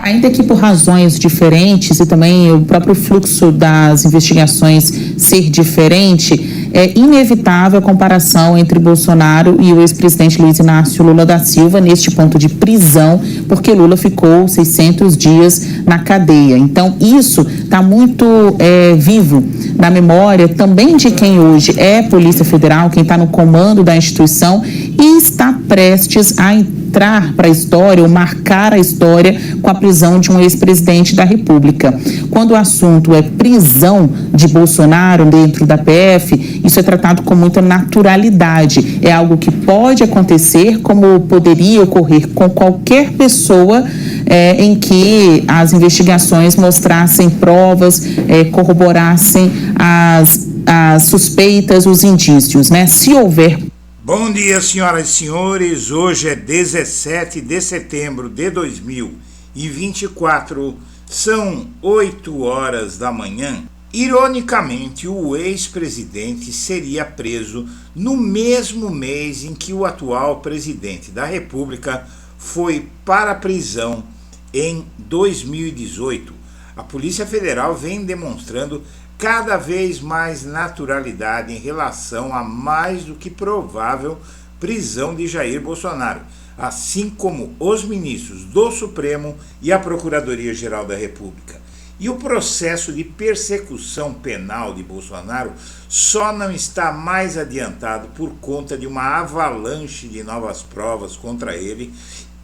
Ainda que por razões diferentes e também o próprio fluxo das investigações ser diferente, é inevitável a comparação entre Bolsonaro e o ex-presidente Luiz Inácio Lula da Silva neste ponto de prisão, porque Lula ficou 600 dias na cadeia. Então, isso está muito vivo na memória também de quem hoje é Polícia Federal, quem está no comando da instituição e está prestes a entrar para a história ou marcar a história com a prisão de um ex-presidente da República. Quando o assunto é prisão de Bolsonaro dentro da PF, isso é tratado com muita naturalidade. É algo que pode acontecer, como poderia ocorrer com qualquer pessoa em que as investigações mostrassem provas, corroborassem as suspeitas, os indícios, né? Se houver. Bom dia, senhoras e senhores. Hoje é 17 de setembro de 2024, são 8 horas da manhã. Ironicamente, o ex-presidente seria preso no mesmo mês em que o atual presidente da República foi para a prisão em 2018. A Polícia Federal vem demonstrando cada vez mais naturalidade em relação a mais do que provável prisão de Jair Bolsonaro, assim como os ministros do Supremo e a Procuradoria-Geral da República. E o processo de persecução penal de Bolsonaro só não está mais adiantado por conta de uma avalanche de novas provas contra ele,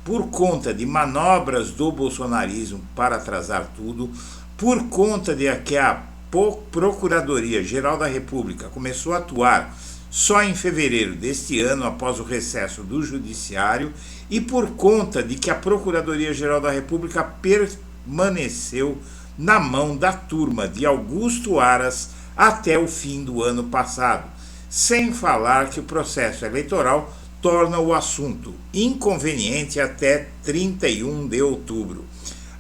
por conta de manobras do bolsonarismo para atrasar tudo, por conta de que a Procuradoria-Geral da República começou a atuar só em fevereiro deste ano, após o recesso do Judiciário, e por conta de que a Procuradoria-Geral da República permaneceu na mão da turma de Augusto Aras até o fim do ano passado, sem falar que o processo eleitoral torna o assunto inconveniente até 31 de outubro.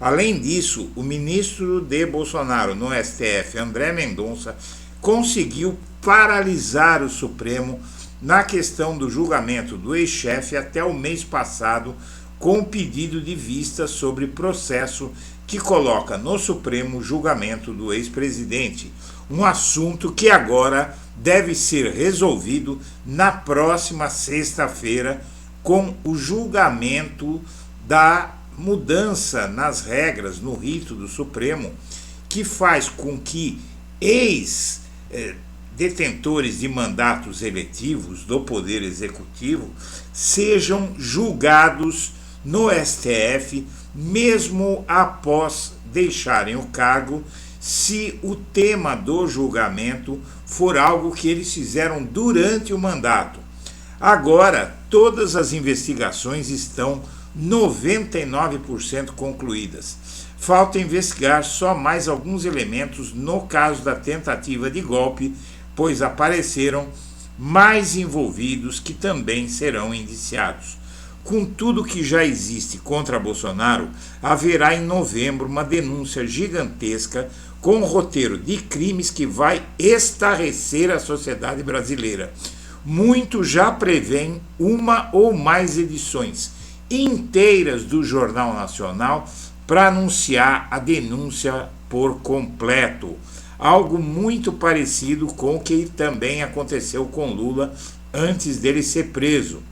Além disso, o ministro de Bolsonaro no STF, André Mendonça, conseguiu paralisar o Supremo na questão do julgamento do ex-chefe até o mês passado, com o pedido de vista sobre processo que coloca no Supremo o julgamento do ex-presidente, um assunto que agora deve ser resolvido na próxima sexta-feira com o julgamento da mudança nas regras, no rito do Supremo, que faz com que ex-detentores de mandatos eletivos do Poder Executivo sejam julgados no STF, mesmo após deixarem o cargo, se o tema do julgamento for algo que eles fizeram durante o mandato. Agora, todas as investigações estão 99% concluídas. Falta investigar só mais alguns elementos no caso da tentativa de golpe, pois apareceram mais envolvidos que também serão indiciados. Com tudo que já existe contra Bolsonaro, haverá em novembro uma denúncia gigantesca com um roteiro de crimes que vai estarrecer a sociedade brasileira. Muitos já prevêem uma ou mais edições inteiras do Jornal Nacional para anunciar a denúncia por completo. Algo muito parecido com o que também aconteceu com Lula antes dele ser preso.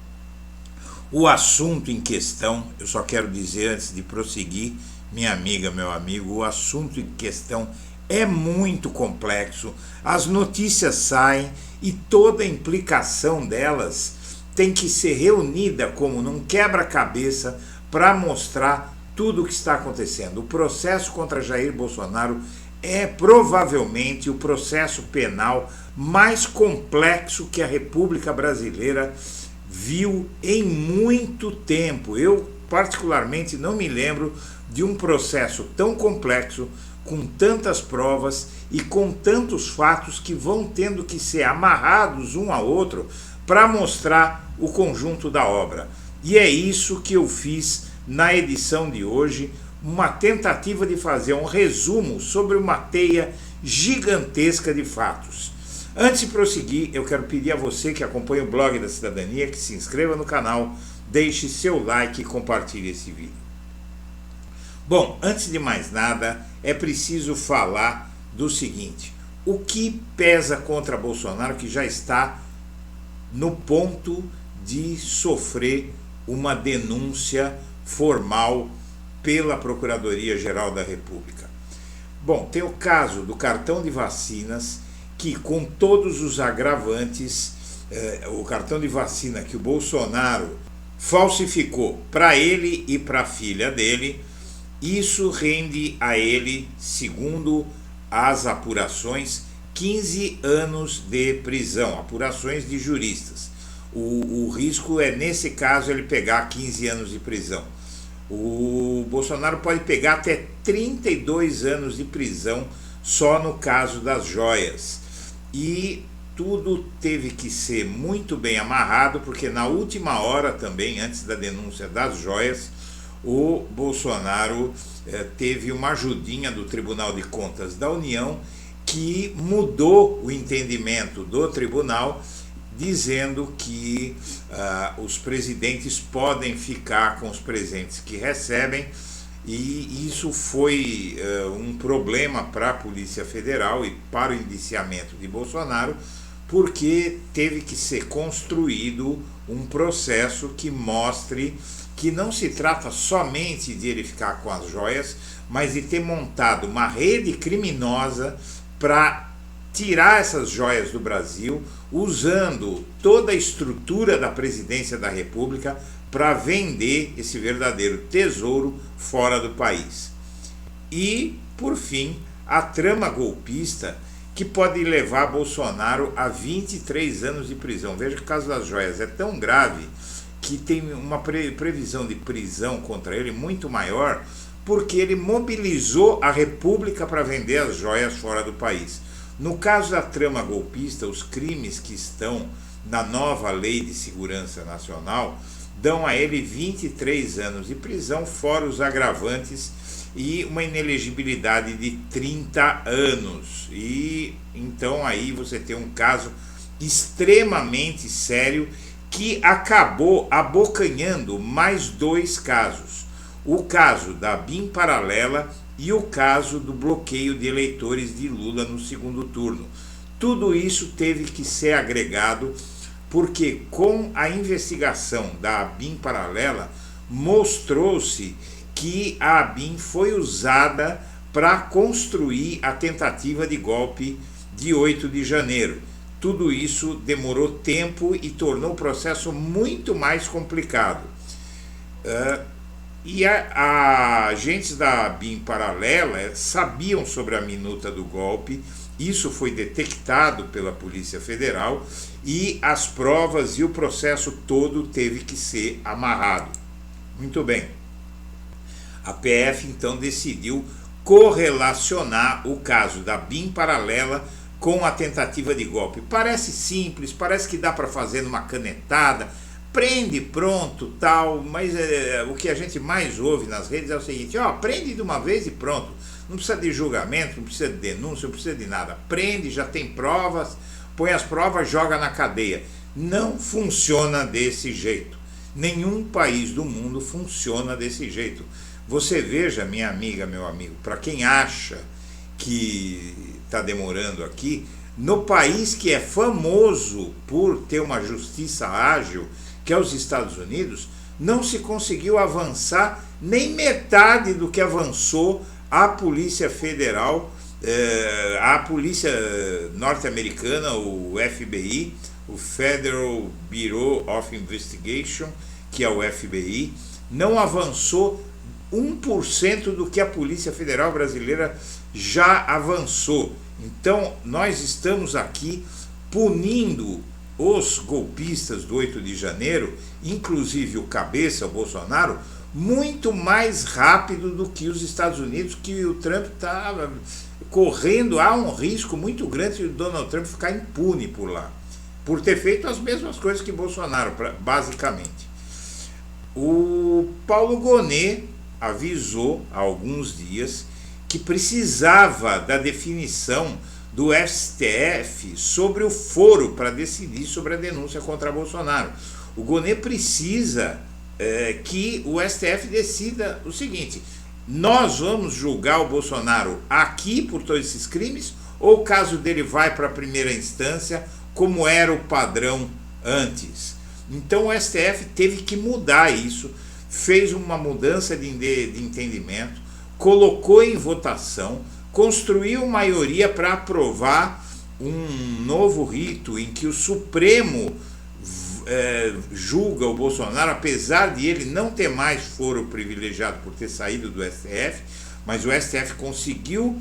O assunto em questão, eu só quero dizer antes de prosseguir, minha amiga, meu amigo, o assunto em questão é muito complexo, as notícias saem e toda a implicação delas tem que ser reunida como num quebra-cabeça para mostrar tudo o que está acontecendo. O processo contra Jair Bolsonaro é provavelmente o processo penal mais complexo que a República Brasileira viu em muito tempo. Eu, particularmente, não me lembro de um processo tão complexo, com tantas provas e com tantos fatos que vão tendo que ser amarrados um ao outro para mostrar o conjunto da obra. E é isso que eu fiz na edição de hoje, uma tentativa de fazer um resumo sobre uma teia gigantesca de fatos. Antes de prosseguir, eu quero pedir a você que acompanha o Blog da Cidadania que se inscreva no canal, deixe seu like e compartilhe esse vídeo. Bom, antes de mais nada, é preciso falar do seguinte: o que pesa contra Bolsonaro, que já está no ponto de sofrer uma denúncia formal pela Procuradoria-Geral da República? Bom, tem o caso do cartão de vacinas, que com todos os agravantes, o cartão de vacina que o Bolsonaro falsificou para ele e para a filha dele, isso rende a ele, segundo as apurações, 15 anos de prisão, apurações de juristas. O risco é, nesse caso, ele pegar 15 anos de prisão. O Bolsonaro pode pegar até 32 anos de prisão só no caso das joias. E tudo teve que ser muito bem amarrado, porque na última hora também, antes da denúncia das joias, o Bolsonaro teve uma ajudinha do Tribunal de Contas da União, que mudou o entendimento do tribunal, dizendo que os presidentes podem ficar com os presentes que recebem, e isso foi um problema para a Polícia Federal e para o indiciamento de Bolsonaro, porque teve que ser construído um processo que mostre que não se trata somente de ele ficar com as joias, mas de ter montado uma rede criminosa para tirar essas joias do Brasil, usando toda a estrutura da Presidência da República para vender esse verdadeiro tesouro fora do país. E, por fim, a trama golpista, que pode levar Bolsonaro a 23 anos de prisão. Veja que o caso das joias é tão grave que tem uma previsão de prisão contra ele muito maior, porque ele mobilizou a República para vender as joias fora do país. No caso da trama golpista, os crimes que estão na nova Lei de Segurança Nacional dão a ele 23 anos de prisão, fora os agravantes, e uma inelegibilidade de 30 anos. E então aí você tem um caso extremamente sério que acabou abocanhando mais dois casos. O caso da BIM paralela e o caso do bloqueio de eleitores de Lula no segundo turno. Tudo isso teve que ser agregado, porque com a investigação da BIM paralela, mostrou-se que a ABIN foi usada para construir a tentativa de golpe de 8 de janeiro. Tudo isso demorou tempo e tornou o processo muito mais complicado. E agentes da BIM paralela sabiam sobre a minuta do golpe, isso foi detectado pela Polícia Federal, e as provas e o processo todo teve que ser amarrado. Muito bem. A PF então decidiu correlacionar o caso da BIM paralela com a tentativa de golpe. Parece simples, parece que dá para fazer numa canetada, prende, pronto, tal, mas o que a gente mais ouve nas redes é o seguinte: prende de uma vez e pronto, não precisa de julgamento, não precisa de denúncia, não precisa de nada, prende, já tem provas, põe as provas, joga na cadeia. Não funciona desse jeito, nenhum país do mundo funciona desse jeito. Você veja, minha amiga, meu amigo, para quem acha que está demorando aqui, no país que é famoso por ter uma justiça ágil, que é os Estados Unidos, não se conseguiu avançar nem metade do que avançou a Polícia Federal, a Polícia Norte-Americana, o FBI, o Federal Bureau of Investigation, que é o FBI, não avançou 1% do que a Polícia Federal brasileira já avançou. Então, nós estamos aqui punindo os golpistas do 8 de janeiro, inclusive o cabeça, o Bolsonaro, muito mais rápido do que os Estados Unidos, que o Trump está correndo. Há um risco muito grande de o Donald Trump ficar impune por lá, por ter feito as mesmas coisas que Bolsonaro, basicamente. O Paulo Gonet avisou há alguns dias que precisava da definição do STF sobre o foro para decidir sobre a denúncia contra Bolsonaro. O Gonet precisa que o STF decida o seguinte: nós vamos julgar o Bolsonaro aqui por todos esses crimes, ou o caso dele vai para a primeira instância, como era o padrão antes? Então o STF teve que mudar isso, fez uma mudança de entendimento, colocou em votação, construiu maioria para aprovar um novo rito em que o Supremo julga o Bolsonaro, apesar de ele não ter mais foro privilegiado por ter saído do STF, mas o STF conseguiu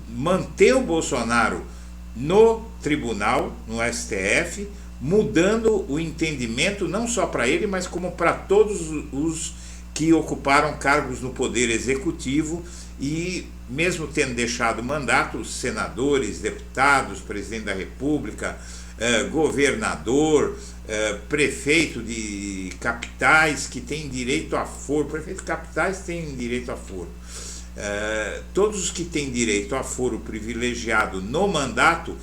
manter o Bolsonaro no tribunal, no STF, mudando o entendimento não só para ele, mas como para todos os que ocuparam cargos no Poder Executivo e, mesmo tendo deixado o mandato, senadores, deputados, presidente da República, governador, prefeito de capitais que tem direito a foro, prefeito de capitais tem direito a foro. Todos os que têm direito a foro privilegiado no mandato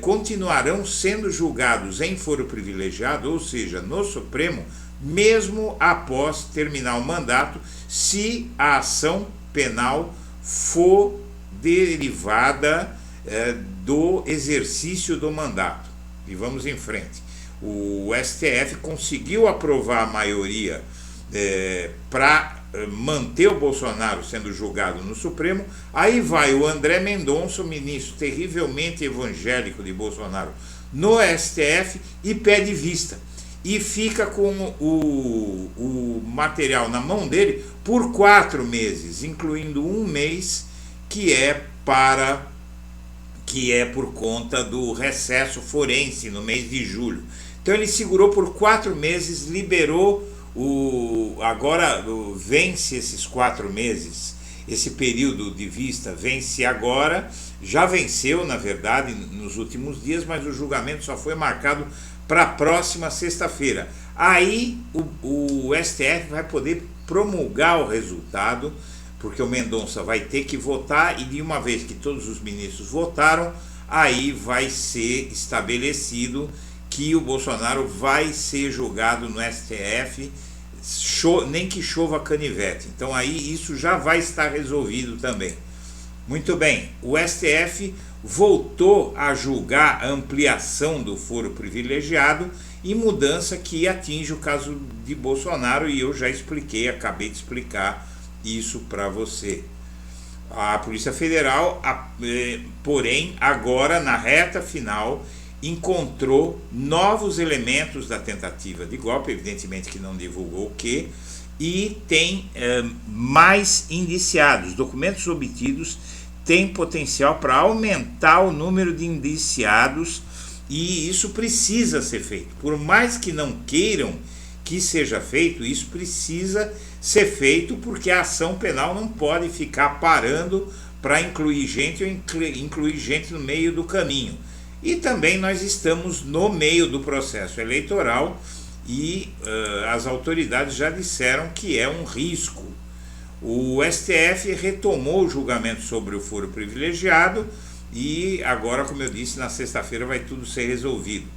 continuarão sendo julgados em foro privilegiado, ou seja, no Supremo, mesmo após terminar o mandato, se a ação penal for derivada do exercício do mandato. E vamos em frente. O STF conseguiu aprovar a maioria para manter o Bolsonaro sendo julgado no Supremo. Aí vai o André Mendonça, o ministro terrivelmente evangélico de Bolsonaro, no STF e pede vista. E fica com o material na mão dele por 4 meses, incluindo um mês que é por conta do recesso forense no mês de julho. Então ele segurou por 4 meses, liberou agora vence esses 4 meses, esse período de vista vence agora, já venceu na verdade nos últimos dias, mas o julgamento só foi marcado para a próxima sexta-feira. Aí o STF vai poder promulgar o resultado, porque o Mendonça vai ter que votar, e de uma vez que todos os ministros votaram, aí vai ser estabelecido que o Bolsonaro vai ser julgado no STF, nem que chova canivete. Então aí isso já vai estar resolvido também. Muito bem, o STF voltou a julgar a ampliação do foro privilegiado e mudança que atinge o caso de Bolsonaro, e eu já expliquei, acabei de explicar isso para você. A Polícia Federal, porém, agora na reta final, encontrou novos elementos da tentativa de golpe, evidentemente que não divulgou o que, e tem mais indiciados. Documentos obtidos têm potencial para aumentar o número de indiciados, e isso precisa ser feito. Por mais que não queiram que seja feito, isso precisa ser feito, porque a ação penal não pode ficar parando para incluir gente ou incluir gente no meio do caminho. E também nós estamos no meio do processo eleitoral e as autoridades já disseram que é um risco. O STF retomou o julgamento sobre o foro privilegiado e agora, como eu disse, na sexta-feira vai tudo ser resolvido.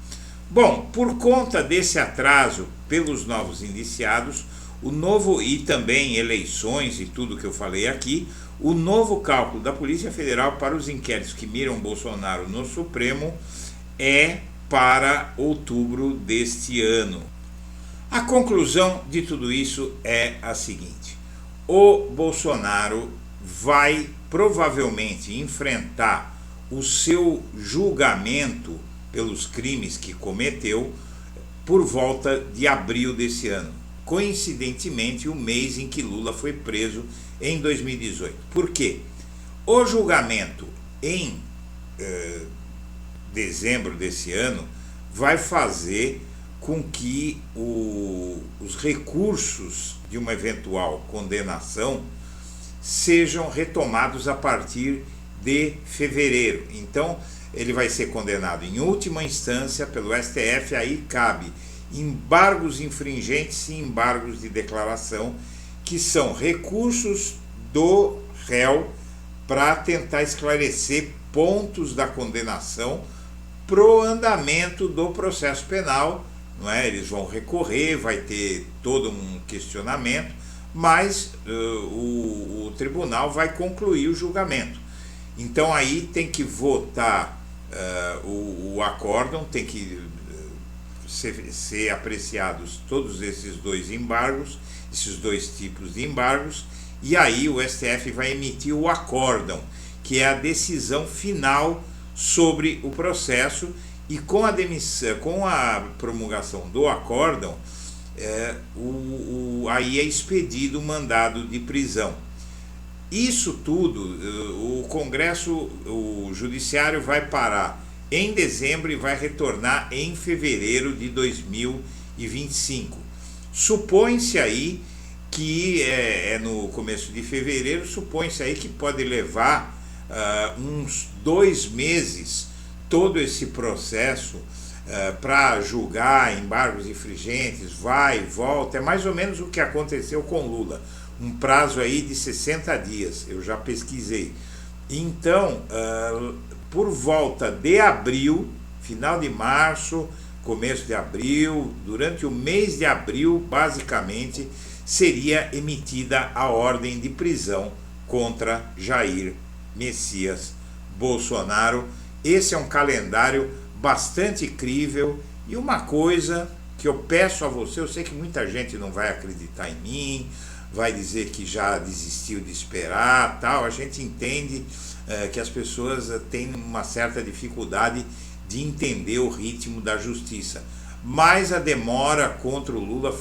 Bom, por conta desse atraso pelos novos indiciados, e também eleições e tudo que eu falei aqui, o novo cálculo da Polícia Federal para os inquéritos que miram Bolsonaro no Supremo é para outubro deste ano. A conclusão de tudo isso é a seguinte: o Bolsonaro vai provavelmente enfrentar o seu julgamento pelos crimes que cometeu por volta de abril desse ano, coincidentemente o mês em que Lula foi preso em 2018. Por quê? O julgamento em dezembro desse ano vai fazer com que os recursos de uma eventual condenação sejam retomados a partir de fevereiro. Então, ele vai ser condenado em última instância pelo STF, aí cabe embargos infringentes e embargos de declaração, que são recursos do réu para tentar esclarecer pontos da condenação pro andamento do processo penal, não é? Eles vão recorrer, vai ter todo um questionamento, mas o tribunal vai concluir o julgamento. Então aí tem que votar o acórdão, tem que ser apreciados todos esses dois embargos, esses dois tipos de embargos, e aí o STF vai emitir o acórdão, que é a decisão final sobre o processo, e com a promulgação do acórdão, aí é expedido o mandado de prisão. Isso tudo, o Congresso, o Judiciário vai parar em dezembro e vai retornar em fevereiro de 2025. Supõe-se aí que no começo de fevereiro, supõe-se aí que pode levar uns 2 meses todo esse processo para julgar embargos infringentes, vai e volta. É mais ou menos o que aconteceu com Lula, um prazo aí de 60 dias, eu já pesquisei. Então, por volta de abril, final de março, começo de abril, durante o mês de abril, basicamente, seria emitida a ordem de prisão contra Jair Messias Bolsonaro. Esse é um calendário bastante crível, e uma coisa que eu peço a você, eu sei que muita gente não vai acreditar em mim, vai dizer que já desistiu de esperar, tal. A gente entende que as pessoas têm uma certa dificuldade de entender o ritmo da justiça, mas a demora contra o Lula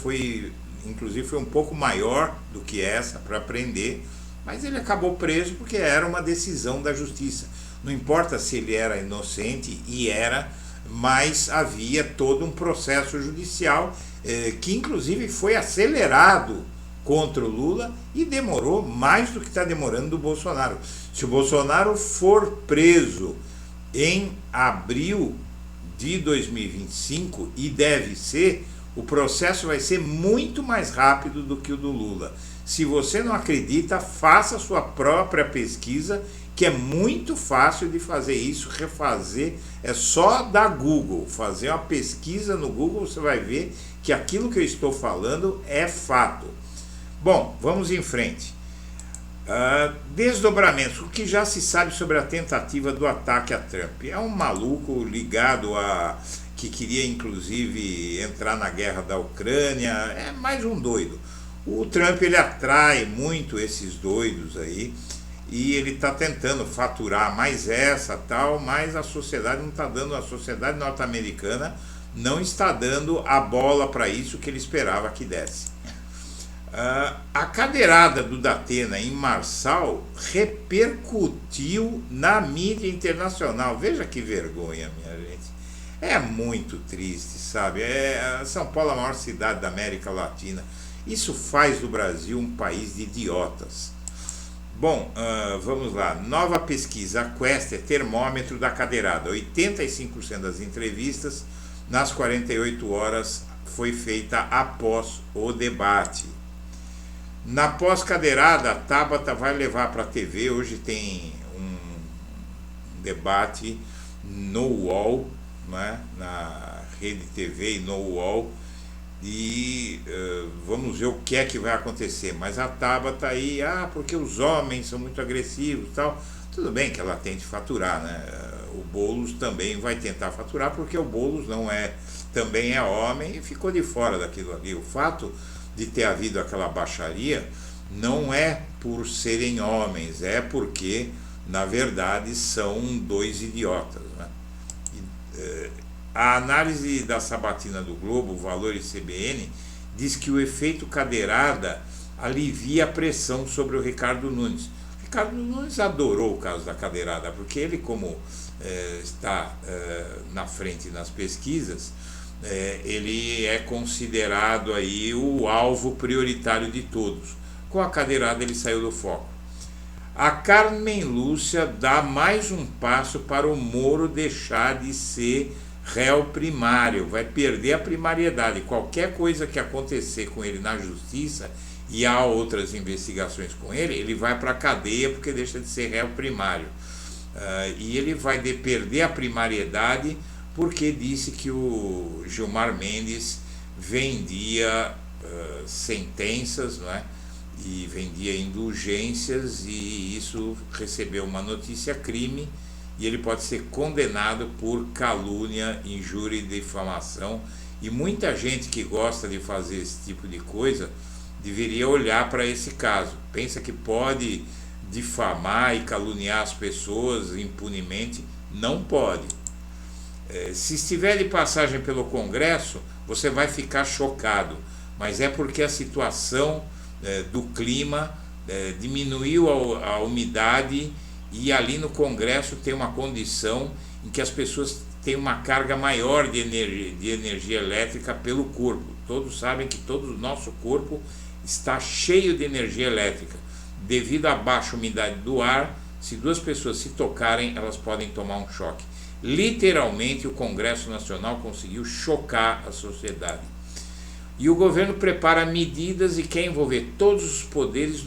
inclusive foi um pouco maior do que essa para prender, mas ele acabou preso porque era uma decisão da justiça. Não importa se ele era inocente, e era, mas havia todo um processo judicial que inclusive foi acelerado contra o Lula e demorou mais do que está demorando do Bolsonaro. Se o Bolsonaro for preso em abril de 2025, e deve ser, o processo vai ser muito mais rápido do que o do Lula. Se você não acredita, faça sua própria pesquisa, que é muito fácil de fazer isso, refazer, é só dar Google, fazer uma pesquisa no Google, você vai ver que aquilo que eu estou falando é fato. Bom, vamos em frente. Desdobramentos. O que já se sabe sobre a tentativa do ataque a Trump? É um maluco ligado que queria inclusive entrar na guerra da Ucrânia, é mais um doido. O Trump, ele atrai muito esses doidos aí, e ele está tentando faturar mais tal, mas a sociedade não está dando, a sociedade norte-americana não está dando a bola para isso que ele esperava que desse. A cadeirada do Datena em Marçal repercutiu na mídia internacional. Veja que vergonha, minha gente. É muito triste, sabe? São Paulo é a maior cidade da América Latina. Isso faz do Brasil um país de idiotas. Bom, vamos lá. Nova pesquisa, a Quest é termômetro da cadeirada. 85% das entrevistas nas 48 horas foi feita após o debate. Na pós-cadeirada, a Tabata vai levar para a TV. Hoje tem um debate no UOL, né? Na Rede TV e no UOL, e vamos ver o que é que vai acontecer. Mas a Tabata aí, porque os homens são muito agressivos e tal. Tudo bem que ela tente faturar, né? O Boulos também vai tentar faturar, porque o Boulos também é homem e ficou de fora daquilo ali. O fato de ter havido aquela baixaria não é por serem homens, é porque, na verdade, são dois idiotas, né? A análise da sabatina do Globo, Valores CBN, diz que o efeito cadeirada alivia a pressão sobre o Ricardo Nunes. O Ricardo Nunes adorou o caso da cadeirada, porque ele, como está na frente nas pesquisas, ele é considerado aí o alvo prioritário de todos. Com a cadeirada ele saiu do foco. A Carmen Lúcia dá mais um passo para o Moro deixar de ser réu primário, vai perder a primariedade. Qualquer coisa que acontecer com ele na justiça, e há outras investigações com ele, ele vai para a cadeia porque deixa de ser réu primário. E ele vai perder a primariedade porque disse que o Gilmar Mendes vendia sentenças, não é? e vendia indulgências, e isso recebeu uma notícia crime e ele pode ser condenado por calúnia, injúria e difamação. E muita gente que gosta de fazer esse tipo de coisa deveria olhar para esse caso. Pensa que pode difamar e caluniar as pessoas impunemente? Não pode. Se estiver de passagem pelo Congresso, você vai ficar chocado, mas é porque a situação do clima diminuiu a umidade, e ali no Congresso tem uma condição em que as pessoas têm uma carga maior de energia elétrica pelo corpo. Todos sabem que todo o nosso corpo está cheio de energia elétrica. Devido à baixa umidade do ar, se duas pessoas se tocarem, elas podem tomar um choque. Literalmente, o Congresso Nacional conseguiu chocar a sociedade. E o governo prepara medidas e quer envolver todos os poderes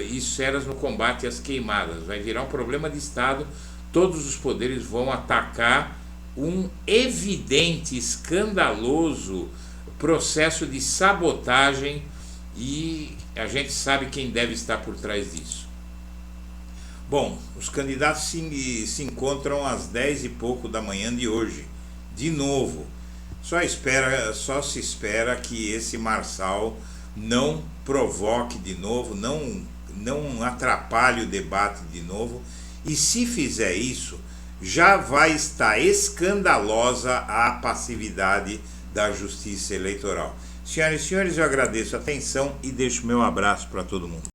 e esferas no combate às queimadas. Vai virar um problema de Estado. Todos os poderes vão atacar um evidente, escandaloso processo de sabotagem, e a gente sabe quem deve estar por trás disso. Bom, os candidatos se encontram às 10 e pouco da manhã de hoje, de novo. Só se espera que esse Marçal não provoque de novo, não atrapalhe o debate de novo, e se fizer isso, já vai estar escandalosa a passividade da Justiça Eleitoral. Senhoras e senhores, eu agradeço a atenção e deixo meu abraço para todo mundo.